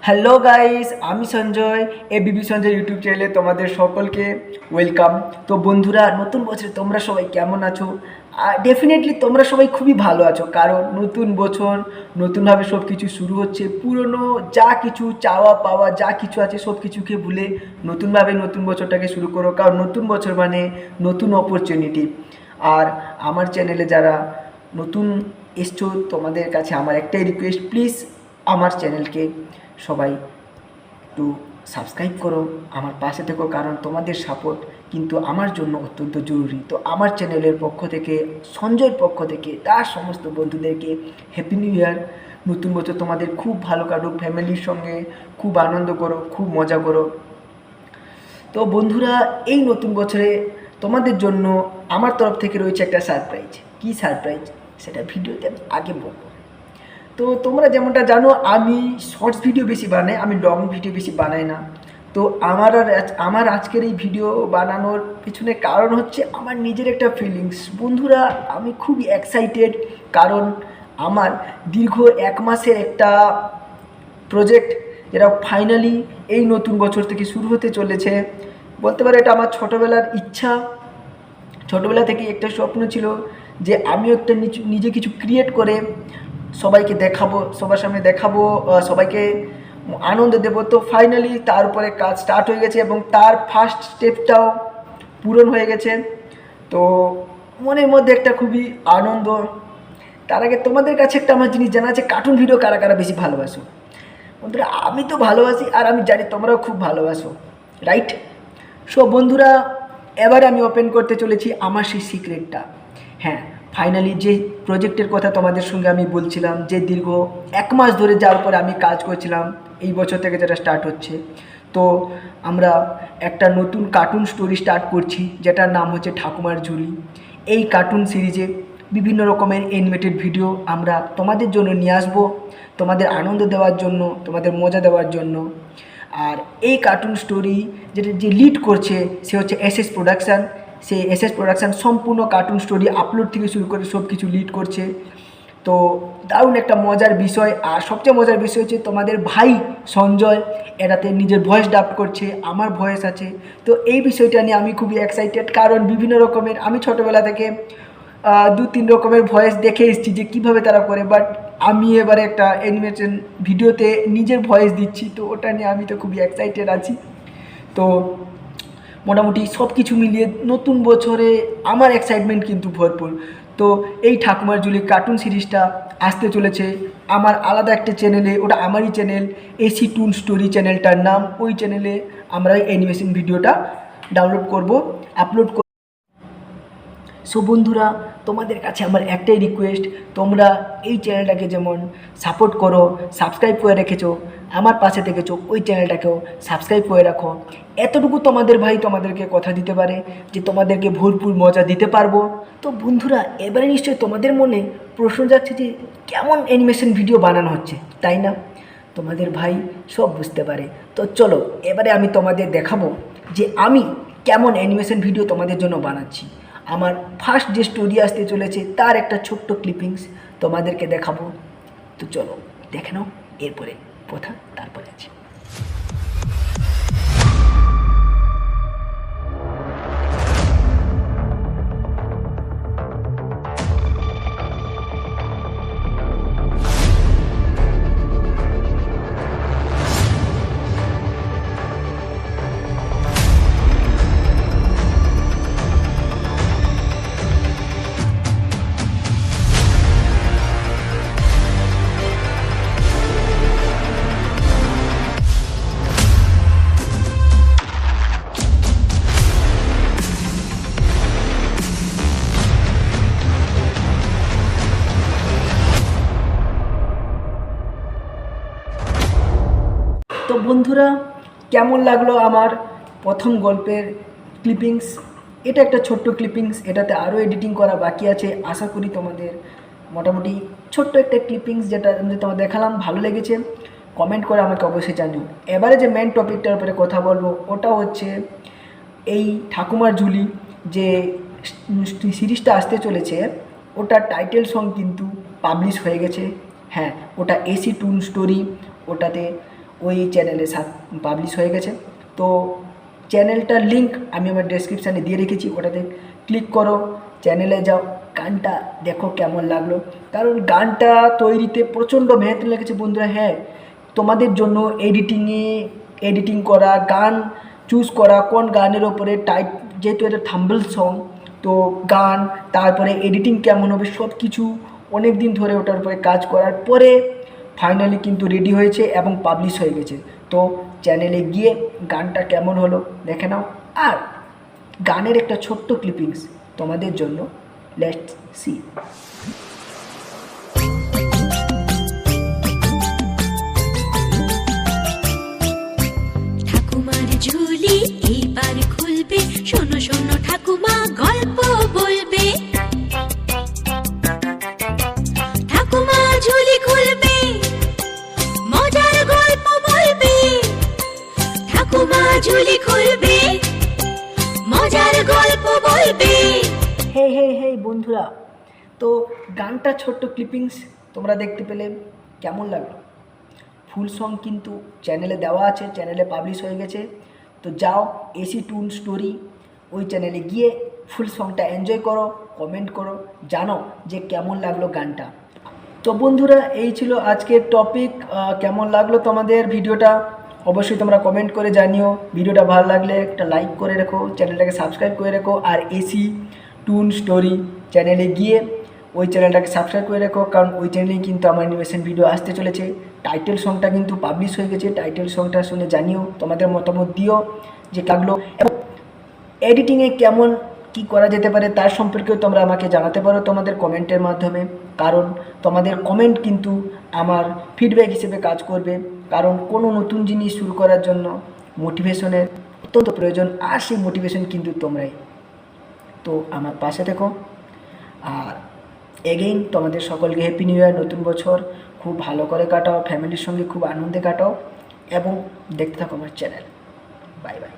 Hello guys, আমি Sanjay. ABB Sanjay YouTube চ্যানেলে তোমাদের সকলকে ওয়েলকাম। তো বন্ধুরা, নতুন বছরে তোমরা সবাই কেমন আছো? ডেফিনেটলি তোমরা সবাই খুবই ভালো আছো, কারণ নতুন বছর নতুনভাবে সব কিছু শুরু হচ্ছে। পুরনো যা কিছু চাওয়া পাওয়া যা কিছু আছে সব কিছুকে ভুলে নতুনভাবে নতুন বছরটাকে শুরু করো, কারণ নতুন বছর মানে নতুন অপরচুনিটি। আর আমার চ্যানেলে যারা নতুন এসছো, তোমাদের কাছে আমার একটাই রিকোয়েস্ট, প্লিজ আমার চ্যানেলকে সবাই একটু সাবস্ক্রাইব করো, আমার পাশে থেকো, কারণ তোমাদের সাপোর্ট কিন্তু আমার জন্য অত্যন্ত জরুরি। তো আমার চ্যানেলের পক্ষ থেকে, সঞ্জয়ের পক্ষ থেকে, তার সমস্ত বন্ধুদেরকে হ্যাপি নিউ ইয়ার। নতুন বছর তোমাদের খুব ভালো কাটুক, ফ্যামিলির সঙ্গে খুব আনন্দ করো, খুব মজা করো। তো বন্ধুরা, এই নতুন বছরে তোমাদের জন্য আমার তরফ থেকে রয়েছে একটা সারপ্রাইজ। কী সারপ্রাইজ সেটা ভিডিওতে আমি আগে বলবো। তো তোমরা যেমনটা জানো, আমি শর্টস ভিডিও বেশি বানাই, আমি লং ভিডিও বেশি বানাই না। তো আমার আজকের এই ভিডিও বানানোর পিছনে কারণ হচ্ছে আমার নিজের একটা ফিলিংস। বন্ধুরা, আমি খুবই এক্সাইটেড, কারণ আমার দীর্ঘ 1 মাসের একটা প্রজেক্ট, যেটা ফাইনালি এই নতুন বছর থেকে শুরু হতে চলেছে। বলতে পারো এটা আমার ছোটোবেলার ইচ্ছা। ছোটোবেলা থেকে একটা স্বপ্ন ছিল যে আমিও একটা নিজে কিছু ক্রিয়েট করে সবাইকে দেখাবো, সবার সামনে দেখাবো, সবাইকে আনন্দ দেবো। তো ফাইনালি তার উপরে কাজ স্টার্ট হয়ে গেছে এবং তার ফার্স্ট স্টেপটাও পূরণ হয়ে গেছে। তো মনের মধ্যে একটা খুবই আনন্দ। তার আগে তোমাদের কাছে একটা আমার জিনিস জানা আছে, কার্টুন ভিডিও কারা কারা বেশি ভালোবাসো? বন্ধুরা, আমি তো ভালোবাসি, আর আমি জানি তোমরাও খুব ভালোবাসো, রাইট? সো বন্ধুরা, এবার আমি ওপেন করতে চলেছি আমার সেই সিক্রেটটা। হ্যাঁ, ফাইনালি যে প্রজেক্টের কথা তোমাদের সঙ্গে আমি বলছিলাম, যে দীর্ঘ 1 মাস ধরে যার উপরে আমি কাজ করছিলাম, এই বছর থেকে যেটা স্টার্ট হচ্ছে। তো আমরা একটা নতুন কার্টুন স্টোরি স্টার্ট করছি, যেটার নাম হচ্ছে ঠাকুমার ঝুলি। এই কার্টুন সিরিজে বিভিন্ন রকমের অ্যানিমেটেড ভিডিও আমরা তোমাদের জন্য নিয়ে আসবো, তোমাদের আনন্দ দেওয়ার জন্য, তোমাদের মজা দেওয়ার জন্য। আর এই কার্টুন স্টোরি যেটা যে লিড করছে সে হচ্ছে এসএস প্রোডাকশান। সেই এসএস প্রোডাকশান সম্পূর্ণ কার্টুন স্টোরি আপলোড থেকে শুরু করে সব কিছু লিড করছে। তো দারুণ একটা মজার বিষয়। আর সবচেয়ে মজার বিষয় হচ্ছে তোমাদের ভাই সঞ্জয় এটাতে নিজের ভয়েস ডাব করছে, আমার ভয়েস আছে। তো এই বিষয়টা নিয়ে আমি খুবই এক্সাইটেড, কারণ বিভিন্ন রকমের আমি ছোটোবেলা থেকে 2-3 রকমের ভয়েস দেখে এসেছি যে কীভাবে তারা করে, বাট আমি এবারে একটা অ্যানিমেশন ভিডিওতে নিজের ভয়েস দিচ্ছি। তো ওটা নিয়ে আমি তো খুবই এক্সাইটেড আছি। তো মোটামুটি সব কিছু মিলিয়ে নতুন বছরে আমার এক্সাইটমেন্ট কিন্তু ভরপুর। তো এই ঠাকুমার ঝুলি কার্টুন সিরিজটা আসতে চলেছে আমার আলাদা একটা চ্যানেলে, ওটা আমারই চ্যানেল, এসি টুন স্টোরি চ্যানেলটার নাম। ওই চ্যানেলে আমরা অ্যানিমেশন ভিডিওটা ডাউনলোড করব, আপলোড করব। সো বন্ধুরা, তোমাদের কাছে আমার একটাই রিকোয়েস্ট, তোমরা এই চ্যানেলটাকে যেমন সাপোর্ট করো, সাবস্ক্রাইব করে রেখেছো, আমার পাশে থেকেছো, ওই চ্যানেলটাকেও সাবস্ক্রাইব করে রাখো। এতটুকু তোমাদের ভাই তোমাদেরকে কথা দিতে পারে যে তোমাদেরকে ভরপুর মজা দিতে পারবো। তো বন্ধুরা, এবারে নিশ্চয়ই তোমাদের মনে প্রশ্ন যাচ্ছে যে কেমন অ্যানিমেশন ভিডিও বানানো হচ্ছে, তাই না? তোমাদের ভাই সব বুঝতে পারে। তো চলো, এবারে আমি তোমাদের দেখাবো যে আমি কেমন অ্যানিমেশন ভিডিও তোমাদের জন্য বানাচ্ছি। আমার ফার্স্ট যে স্টোরি আসতে চলেছে তার একটা ছোট্ট ক্লিপিংস তোমাদেরকে দেখাবো। তো চলো দেখে নাও, এরপরে কথা তারপরে আছে। তো বন্ধুরা, কেমন লাগলো আমার প্রথম গল্পের ক্লিপিংস? এটা একটা ছোট্ট ক্লিপিংস, এটাতে আরও এডিটিং করা বাকি আছে। আশা করি তোমাদের মোটামুটি ছোট্ট একটা ক্লিপিংস যেটা আমি তোমার দেখালাম ভালো লেগেছে। কমেন্ট করে আমাকে অবশ্যই জানিও। এবারে যে মেন টপিকটার উপরে কথা বলবো ওটা হচ্ছে এই ঠাকুমার ঝুলি যে সিরিজটা আসতে চলেছে, ওটার টাইটেল সং কিন্তু পাবলিশ হয়ে গেছে। হ্যাঁ, ওটা এসি টুন স্টোরি, ওটাতে ওই চ্যানেলে পাবলিশ হয়ে গেছে। তো চ্যানেলটার লিঙ্ক আমি আমার ডেসক্রিপশানে দিয়ে রেখেছি, ওটাতে ক্লিক করো, চ্যানেলে যাও, গানটা দেখো কেমন লাগলো। কারণ গানটা তৈরিতে প্রচণ্ড মেহনত লেগেছে বন্ধুরা। হ্যাঁ, তোমাদের জন্য এডিটিং করা, গান চুজ করা, কোন গানের ওপরে টাইপ, যেহেতু এটা থাম্বল সং, তো গান, তারপরে এডিটিং কেমন হবে, সব কিছু অনেক দিন ধরে ওটার উপরে কাজ করার পরে ফাইনালি কিন্তু রেডি হয়েছে এবং পাবলিশ হয়ে গেছে। তো চ্যানেলে গিয়ে গানটা কেমন হলো দেখে নাও। আর গানের একটা ছোট্ট ক্লিপিংস তোমাদের জন্য, লেটস সি। ঠাকুমার ঝুলি এইবার খুলবে, শোনো শোনো ঠাকুমা গল্প বলবে। ঠাকুমা ঝুলি খুলবে, মজার গল্প বলবে। ঠাকুমা ঝুলি খুলবে, মজার গল্প বলবে। হে হে হে বন্ধুরা, তো গানটা ছোট্ট ক্লিপিংস তোমরা দেখতে পেলে, কেমন লাগলো? ফুল সং কিন্তু চ্যানেলে দেওয়া আছে, চ্যানেলে পাবলিশ হয়ে গেছে। তো যাও এসি টুন স্টোরি, ওই চ্যানেলে গিয়ে ফুল সংটা এনজয় করো, কমেন্ট করো, জানো যে কেমন লাগলো গানটা। তো বন্ধুরা, এই ছিল আজকের টপিক। কেমন লাগলো তোমাদের ভিডিওটা অবশ্যই তোমরা কমেন্ট করে জানিও। ভিডিওটা ভালো লাগলে একটা লাইক করে রেখো, চ্যানেলটাকে সাবস্ক্রাইব করে রেখো। আর এসি টুন স্টোরি চ্যানেলে গিয়ে ওই চ্যানেলটাকে সাবস্ক্রাইব করে রেখো, কারণ ওই চ্যানেলেই কিন্তু আমার অ্যানিমেশন ভিডিও আসতে চলেছে। টাইটেল সংটা কিন্তু পাবলিশ হয়ে গেছে, টাইটেল সংটা শুনে জানিও, তোমাদের মতামত দিও যে লাগলো, এবং এডিটিংয়ে কেমন কি করা যেতে পারে তার সম্পর্কেও তোমরা আমাকে জানাতে পারো তোমাদের কমেন্টের মাধ্যমে। কারণ তোমাদের কমেন্ট কিন্তু আমার ফিডব্যাক হিসেবে কাজ করবে। কারণ কোনো নতুন জিনিস শুরু করার জন্য মোটিভেশনের অত্যন্ত প্রয়োজন, আর সেই মোটিভেশন কিন্তু তোমরাই। তো আমার পাশে থেকো। আর এগেইন তোমাদের সকলকে হ্যাপি নিউ ইয়ার, নতুন বছর খুব ভালো করে কাটাও, ফ্যামিলির সঙ্গে খুব আনন্দে কাটাও, এবং দেখতে থাকো আমার চ্যানেল। Bye bye.